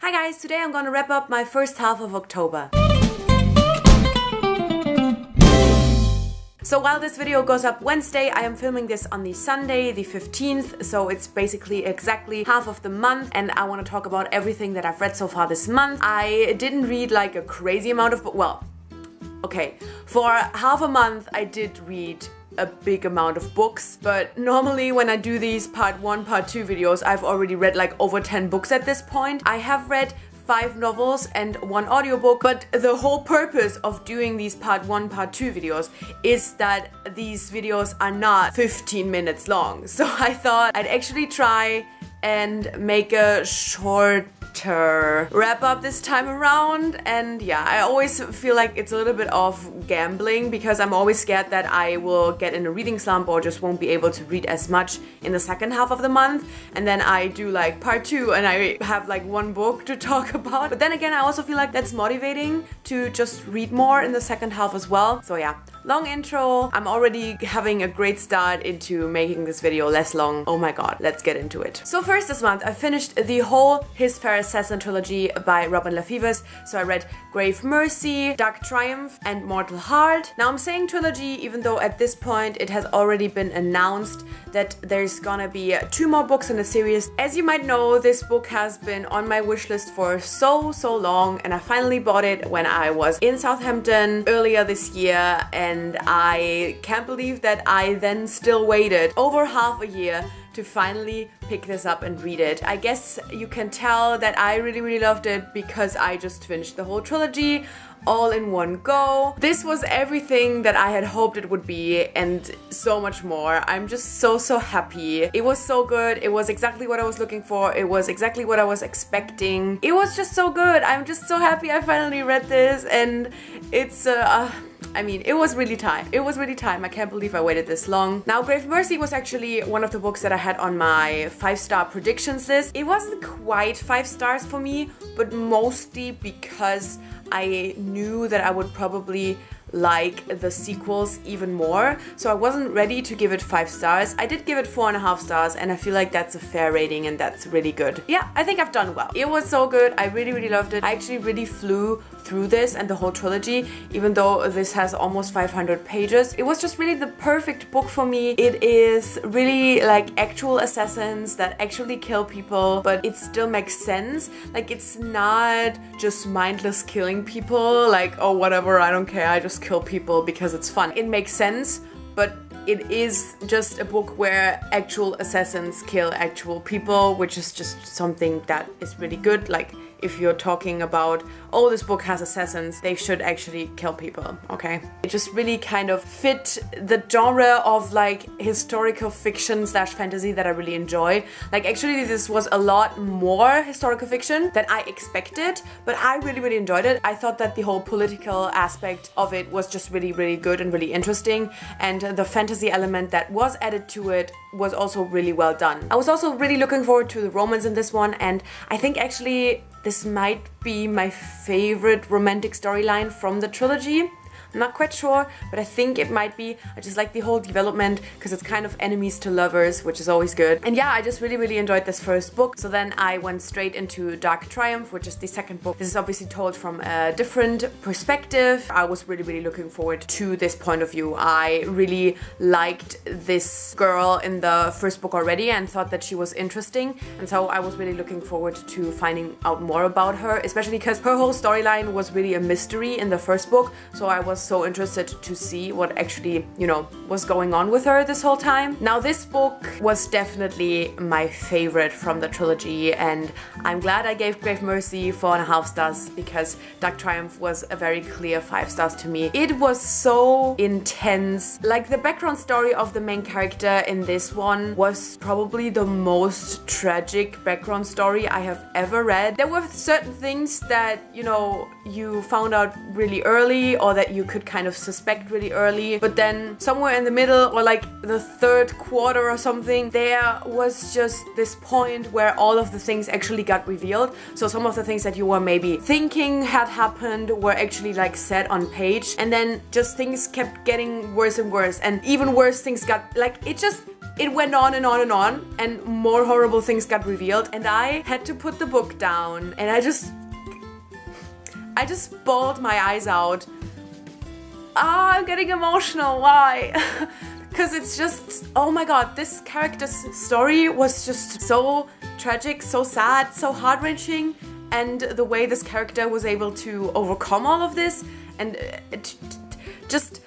Hi guys, today I'm gonna wrap up my first half of October. So while this video goes up Wednesday, I am filming this on the Sunday, the 15th, so it's basically exactly half of the month, and I want to talk about everything that I've read so far this month. I didn't read like a crazy amount of books. Well, okay, for half a month I did read a big amount of books, but normally when I do these part 1, part 2 videos, I've already read like over 10 books at this point. I have read 5 novels and 1 audiobook, but the whole purpose of doing these part 1, part 2 videos is that these videos are not 15 minutes long. So I thought I'd actually try and make a shorter wrap up this time around. And yeah, I always feel like it's a little bit of gambling because I'm always scared that I will get in a reading slump or just won't be able to read as much in the second half of the month, and then I do like part 2 and I have like 1 book to talk about. But then again, I also feel like that's motivating to just read more in the second half as well. So yeah, long intro. I'm already having a great start into making this video less long. Oh my god, let's get into it. So first this month I finished the whole His Fair Assassin trilogy by Robin LaFevers. So I read Grave Mercy, Dark Triumph and Mortal Heart. Now I'm saying trilogy even though at this point it has already been announced that there's gonna be 2 more books in the series. As you might know, this book has been on my wish list for so long, and I finally bought it when I was in Southampton earlier this year, and I can't believe that I then still waited over half a year to finally pick this up and read it. I guess you can tell that I really loved it because I just finished the whole trilogy all in one go. This was everything that I had hoped it would be and so much more. I'm just so happy. It was so good. It was exactly what I was looking for. It was exactly what I was expecting. It was just so good. I'm just so happy I finally read this, and it's I mean, it was really time. It was really time. I can't believe I waited this long. Now, Grave Mercy was actually one of the books that I had on my 5-star predictions list. It wasn't quite 5 stars for me, but mostly because I knew that I would probably like the sequels even more, so I wasn't ready to give it 5 stars. I did give it 4.5 stars, and I feel like that's a fair rating and that's really good. Yeah, I think I've done well. It was so good. I really loved it. I actually really flew through this and the whole trilogy, even though this has almost 500 pages. It was just really the perfect book for me. It is really like actual assassins that actually kill people, but it still makes sense. Like, it's not just mindless killing people, like, oh whatever, I don't care, I just kill people because it's fun. It makes sense, but it is just a book where actual assassins kill actual people, which is just something that is really good. Like, if you're talking about, oh, this book has assassins, they should actually kill people, okay? It just really kind of fit the genre of like historical fiction / fantasy that I really enjoy. Like, actually this was a lot more historical fiction than I expected, but I really enjoyed it. I thought that the whole political aspect of it was just really good and really interesting, and the fantasy element that was added to it was also really well done. I was also really looking forward to the romance in this one, and I think actually this might be my favorite romantic storyline from the trilogy. I'm not quite sure, but I think it might be. I just like the whole development because it's kind of enemies to lovers, which is always good. And yeah, I just really enjoyed this first book. So then I went straight into Dark Triumph, which is the second book. This is obviously told from a different perspective. I was really looking forward to this point of view. I really liked this girl in the first book already and thought that she was interesting, and so I was really looking forward to finding out more about her, especially because her whole storyline was really a mystery in the first book. So I was so interested to see what actually, you know, was going on with her this whole time. Now, this book was definitely my favorite from the trilogy, and I'm glad I gave Grave Mercy 4.5 stars because Dark Triumph was a very clear 5 stars to me. It was so intense. Like, the background story of the main character in this one was probably the most tragic background story I have ever read. There were certain things that, you know, you found out really early or that you could kind of suspect really early, but then somewhere in the middle or like the 3rd quarter or something, there was just this point where all of the things actually got revealed. So some of the things that you were maybe thinking had happened were actually like said on page, and then just things kept getting worse and worse, and even worse things got, like, it just it went on and on and on, and more horrible things got revealed, and I had to put the book down, and I just bawled my eyes out. I'm getting emotional, why? Because it's just, oh my god, this character's story was just so tragic, so sad, so heart-wrenching, and the way this character was able to overcome all of this, and just,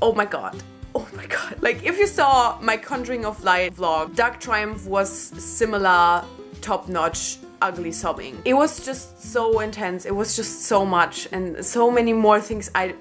oh my god. Oh my god. Like, if you saw my Conjuring of Light vlog, Dark Triumph was similar, top-notch, ugly sobbing. It was just so intense, it was just so much, and so many more things I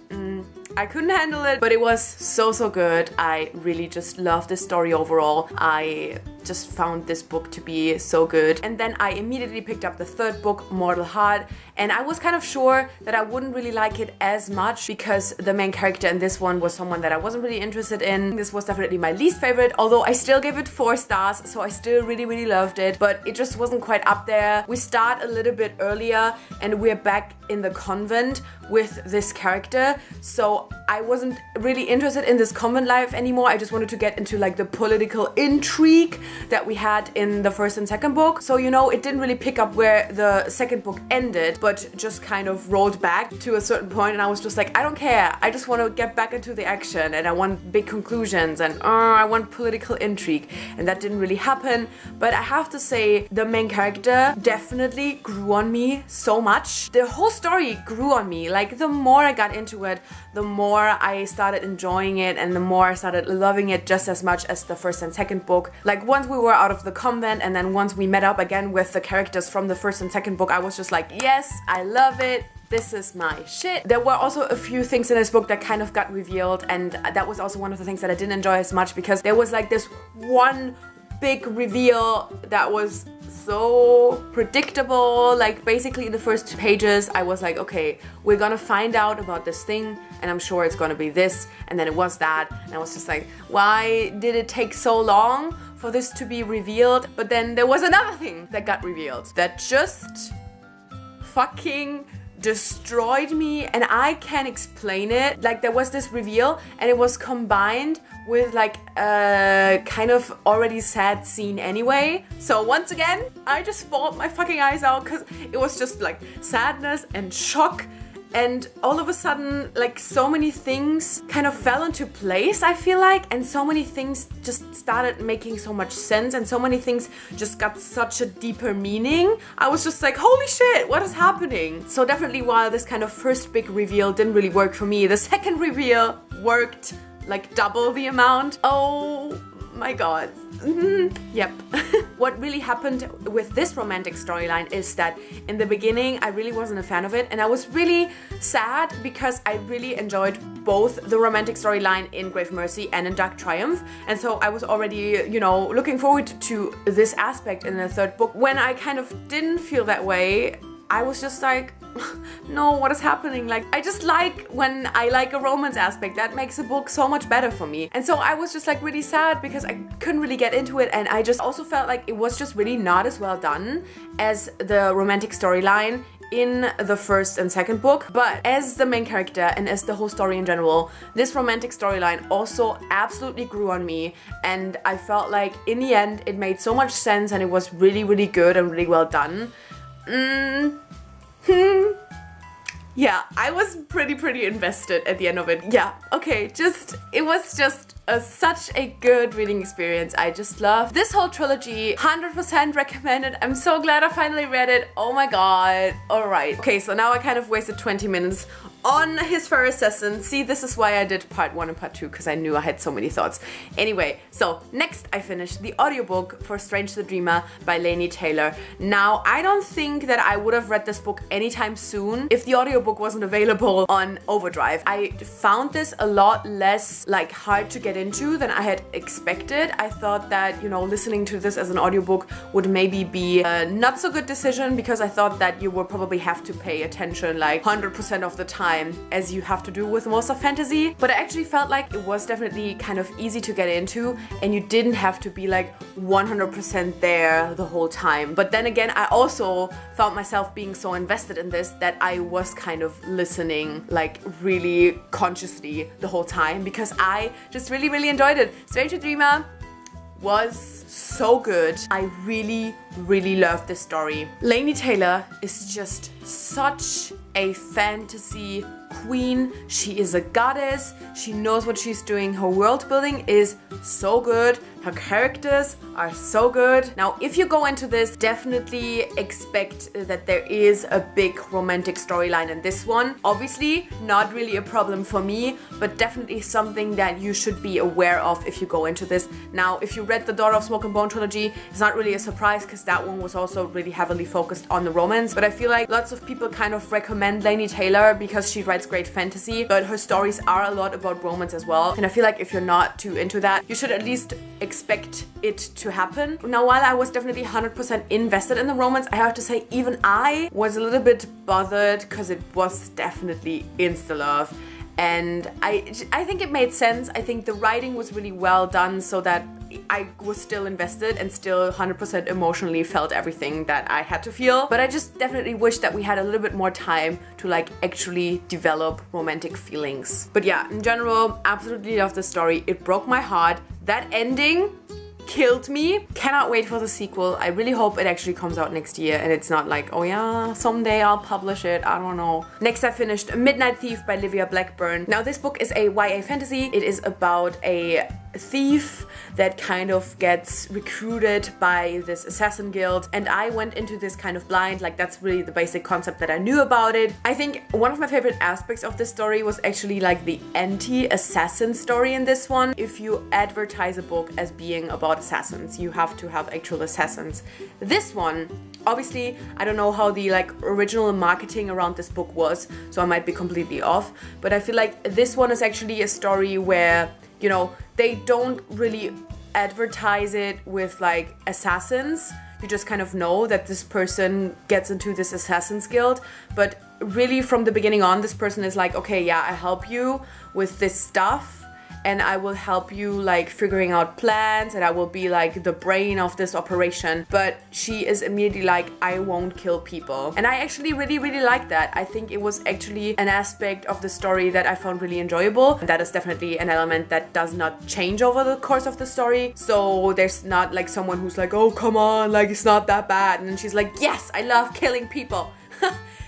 couldn't handle it, but it was so good. I really just love this story overall. I just found this book to be so good. And then I immediately picked up the third book, Mortal Heart, and I was kind of sure that I wouldn't really like it as much because the main character in this one was someone that I wasn't really interested in. This was definitely my least favorite, although I still gave it 4 stars, so I still really loved it, but it just wasn't quite up there. We start a little bit earlier and we're back in the convent with this character, so I wasn't really interested in this convent life anymore. I just wanted to get into like the political intrigue that we had in the first and second book. So, you know, it didn't really pick up where the second book ended, but just kind of rolled back to a certain point, and I was just like, I don't care. I just want to get back into the action, and I want big conclusions, and I want political intrigue, and that didn't really happen. But I have to say, the main character definitely grew on me so much. The whole story grew on me. Like, the more I got into it, the more I started enjoying it, and the more I started loving it just as much as the first and second book. Like, once we were out of the convent, and then once we met up again with the characters from the first and second book, I was just like, yes, I love it. This is my shit. There were also a few things in this book that kind of got revealed, and that was also one of the things that I didn't enjoy as much, because there was like this one big reveal that was so predictable. Like, basically in the first pages I was like, okay, we're gonna find out about this thing, and I'm sure it's gonna be this, and then it was that, and I was just like, why did it take so long for this to be revealed? But then there was another thing that got revealed that just fucking destroyed me, and I can't explain it. Like, there was this reveal, and it was combined with like a kind of already sad scene anyway. So once again, I just bawled my fucking eyes out, because it was just like sadness and shock, and all of a sudden, like, so many things kind of fell into place, I feel like, and so many things just started making so much sense, and so many things just got such a deeper meaning. I was just like, holy shit, what is happening? So definitely, while this kind of first big reveal didn't really work for me, the second reveal worked like double the amount. Oh my god. Yep. What really happened with this romantic storyline is that in the beginning I really wasn't a fan of it, and I was really sad because I really enjoyed both the romantic storyline in Grave Mercy and in Dark Triumph, and so I was already, you know, looking forward to this aspect in the third book. When I kind of didn't feel that way, I was just like, no, what is happening? Like, I just like when I like a romance aspect. That makes a book so much better for me. And so I was just like really sad because I couldn't really get into it, and I just also felt like it was just really not as well done as the romantic storyline in the first and second book. But as the main character and as the whole story in general, this romantic storyline also absolutely grew on me, and I felt like in the end it made so much sense, and it was really good and really well done. Yeah, I was pretty invested at the end of it. Yeah, okay, it was just such a good reading experience. I just loved this whole trilogy. 100% recommended. I'm so glad I finally read it. Oh my god. Alright. Okay, so now I kind of wasted 20 minutes on his Fair Assassin. See, this is why I did part 1 and part 2, because I knew I had so many thoughts. Anyway, so next I finished the audiobook for Strange the Dreamer by Laini Taylor. Now, I don't think that I would have read this book anytime soon if the audiobook wasn't available on Overdrive. I found this a lot less like hard to get into than I had expected. I thought that, you know, listening to this as an audiobook would maybe be a not so good decision, because I thought that you would probably have to pay attention like 100% of the time, as you have to do with most of fantasy. But I actually felt like it was definitely kind of easy to get into, and you didn't have to be like 100% there the whole time. But then again, I also found myself being so invested in this that I was kind of listening like really consciously the whole time, because I just really enjoyed it. Strange the Dreamer, was so good. I really, really loved this story. Laini Taylor is just such a fantasy queen. She is a goddess. She knows what she's doing. Her world building is so good. Her characters are so good. Now, if you go into this, definitely expect that there is a big romantic storyline in this one. Obviously, not really a problem for me, but definitely something that you should be aware of if you go into this. Now, if you read the Daughter of Smoke and Bone trilogy, it's not really a surprise because that one was also really heavily focused on the romance. But I feel like lots of people kind of recommend Laini Taylor because she writes great fantasy, but her stories are a lot about romance as well. And I feel like if you're not too into that, you should at least expect it to happen. Now, while I was definitely 100% invested in the romance, I have to say even I was a little bit bothered because it was definitely insta-love. And I think it made sense. I think the writing was really well done so that I was still invested and still 100% emotionally felt everything that I had to feel. But I just definitely wish that we had a little bit more time to like actually develop romantic feelings. But yeah, in general, absolutely love the story. It broke my heart. That ending killed me. Cannot wait for the sequel. I really hope it actually comes out next year and it's not like, oh yeah, someday I'll publish it. I don't know. Next I finished Midnight Thief by Livia Blackburn. Now this book is a YA fantasy. It is about a thief that kind of gets recruited by this assassin guild, and I went into this kind of blind. Like, that's really the basic concept that I knew about it. I think one of my favorite aspects of this story was actually like the anti-assassin story in this one. If you advertise a book as being about assassins, you have to have actual assassins. This one, obviously, I don't know how the like original marketing around this book was, so I might be completely off, but I feel like this one is actually a story where, you know, they don't really advertise it with like assassins. You just kind of know that this person gets into this assassin's guild, but really from the beginning on, this person is like, okay, yeah, I help you with this stuff, and I will help you like figuring out plans, and I will be like the brain of this operation. But she is immediately like, I won't kill people. And I actually really, really like that. I think it was actually an aspect of the story that I found really enjoyable. And that is definitely an element that does not change over the course of the story. So there's not like someone who's like, oh, come on, like it's not that bad. And then she's like, yes, I love killing people.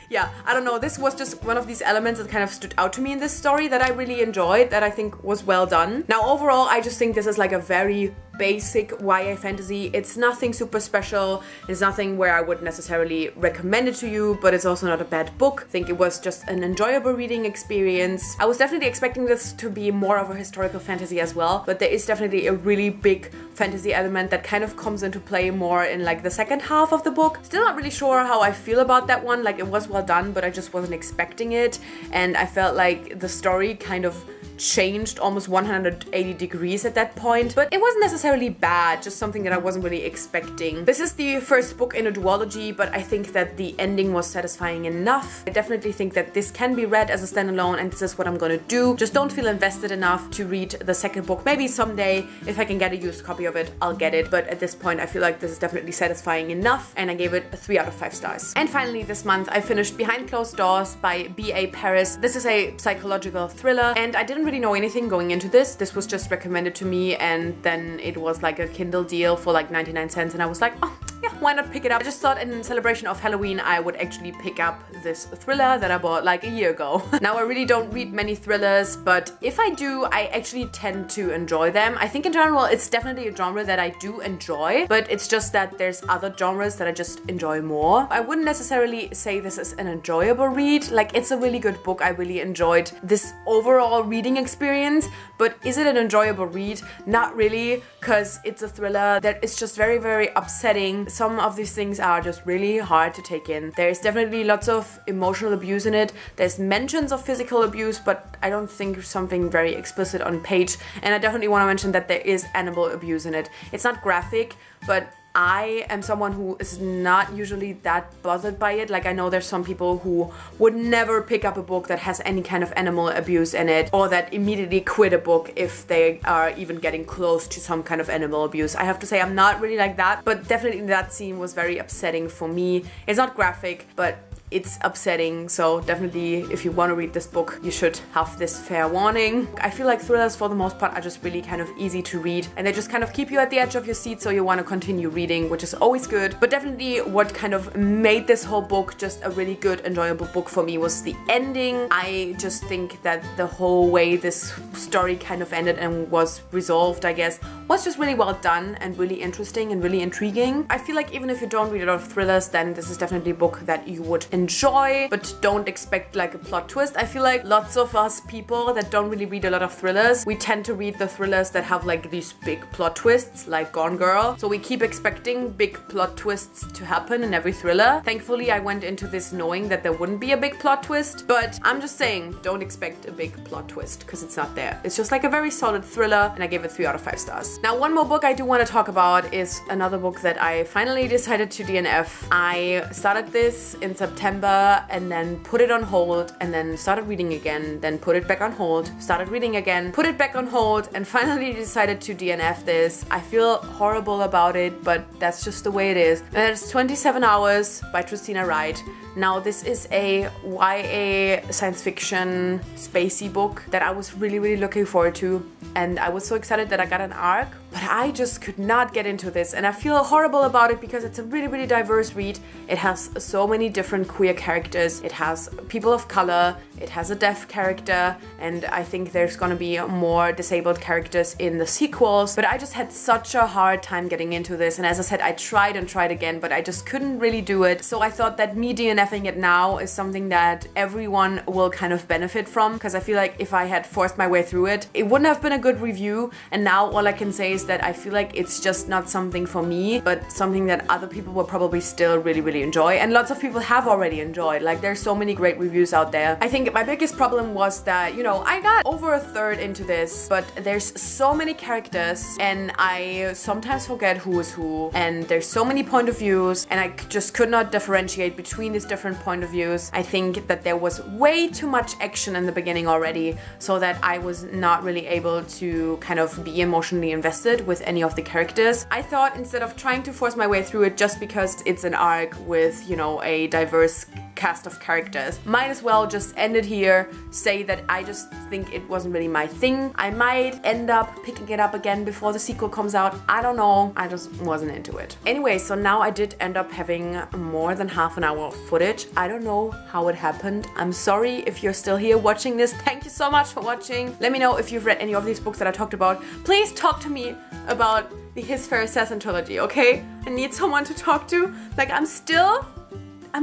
Yeah, I don't know, this was just one of these elements that kind of stood out to me in this story that I really enjoyed, that I think was well done. Now overall, I just think this is like a very basic YA fantasy. It's nothing super special. It's nothing where I would necessarily recommend it to you, but it's also not a bad book. I think it was just an enjoyable reading experience. I was definitely expecting this to be more of a historical fantasy as well, but there is definitely a really big fantasy element that kind of comes into play more in like the second half of the book. Still not really sure how I feel about that one. Like, it was well done, but I just wasn't expecting it, and I felt like the story kind of changed almost 180 degrees at that point, but it wasn't necessarily bad, just something that I wasn't really expecting. This is the first book in a duology, but I think that the ending was satisfying enough. I definitely think that this can be read as a standalone, and this is what I'm gonna do. Just don't feel invested enough to read the second book. Maybe someday, if I can get a used copy of it, I'll get it, but at this point I feel like this is definitely satisfying enough, and I gave it a 3 out of 5 stars. And finally this month I finished Behind Closed Doors by B.A. Paris. This is a psychological thriller, and I didn't really know anything going into this. This was just recommended to me, and then it was like a Kindle deal for like 99 cents, and I was like, oh yeah, why not pick it up? I just thought in celebration of Halloween I would actually pick up this thriller that I bought like a year ago. Now I really don't read many thrillers, but if I do, I actually tend to enjoy them. I think in general it's definitely a genre that I do enjoy, but it's just that there's other genres that I just enjoy more. I wouldn't necessarily say this is an enjoyable read. Like, it's a really good book. I really enjoyed this overall reading experience, but is it an enjoyable read? Not really, because it's a thriller that is just very, very upsetting. Some of these things are just really hard to take in. There's definitely lots of emotional abuse in it. There's mentions of physical abuse, but I don't think something very explicit on page. And I definitely want to mention that there is animal abuse in it. It's not graphic, but I am someone who is not usually that bothered by it. Like, I know there's some people who would never pick up a book that has any kind of animal abuse in it, or that immediately quit a book if they are even getting close to some kind of animal abuse. I have to say I'm not really like that, but definitely that scene was very upsetting for me. It's not graphic, but it's upsetting. So definitely, if you want to read this book, you should have this fair warning. I feel like thrillers for the most part are just really kind of easy to read, and they just kind of keep you at the edge of your seat, so you want to continue reading, which is always good. But definitely what kind of made this whole book just a really good, enjoyable book for me was the ending. I just think that the whole way this story kind of ended and was resolved, I guess, was just really well done and really interesting and really intriguing. I feel like even if you don't read a lot of thrillers, then this is definitely a book that you would enjoy, but don't expect like a plot twist. I feel like lots of us people that don't really read a lot of thrillers, we tend to read the thrillers that have like these big plot twists, like Gone Girl. So we keep expecting big plot twists to happen in every thriller. Thankfully, I went into this knowing that there wouldn't be a big plot twist, but I'm just saying, don't expect a big plot twist because it's not there. It's just like a very solid thriller, and I gave it 3 out of 5 stars. Now, one more book I do want to talk about is another book that I finally decided to DNF. I started this in September and then put it on hold and then started reading again, then put it back on hold, started reading again, put it back on hold, and finally decided to DNF this. I feel horrible about it, but that's just the way it is. And it's 27 Hours by Tristina Wright. Now, this is a YA science fiction spacey book that I was really looking forward to, and I was so excited that I got an ARC, but I just could not get into this, and I feel horrible about it because it's a really diverse read. It has so many different queer characters, it has people of color, it has a deaf character, and I think there's gonna be more disabled characters in the sequels, but I just had such a hard time getting into this, and as I said, I tried and tried again, but I just couldn't really do it. So I thought that me DNFing it now is something that everyone will kind of benefit from, because I feel like if I had forced my way through it, it wouldn't have been a good review, and now all I can say is that I feel like it's just not something for me, but something that other people will probably still really enjoy, and lots of people have already enjoyed. Like, there's so many great reviews out there. I think my biggest problem was that, you know, I got over a third into this, but there's so many characters, and I sometimes forget who is who, and there's so many point of views, and I just could not differentiate between these different point of views. I think that there was way too much action in the beginning already, so that I was not really able to kind of be emotionally invested with any of the characters. I thought, instead of trying to force my way through it just because it's an arc with, you know, a diverse cast of characters, might as well just end it here, say that I just think it wasn't really my thing. I might end up picking it up again before the sequel comes out. I don't know. I just wasn't into it. Anyway, so now I did end up having more than half an hour of footage. I don't know how it happened. I'm sorry if you're still here watching this. Thank you so much for watching. Let me know if you've read any of these books that I talked about. Please talk to me about the His Fair Assassin trilogy, okay? I need someone to talk to. Like, I'm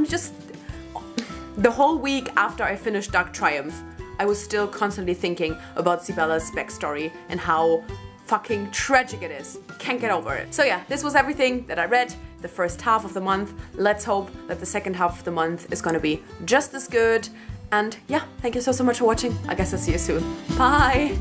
just... The whole week after I finished Dark Triumph, I was still constantly thinking about Sibella's backstory and how fucking tragic it is. Can't get over it. So yeah, this was everything that I read the first half of the month. Let's hope that the second half of the month is gonna be just as good. And yeah, thank you so much for watching. I guess I'll see you soon. Bye!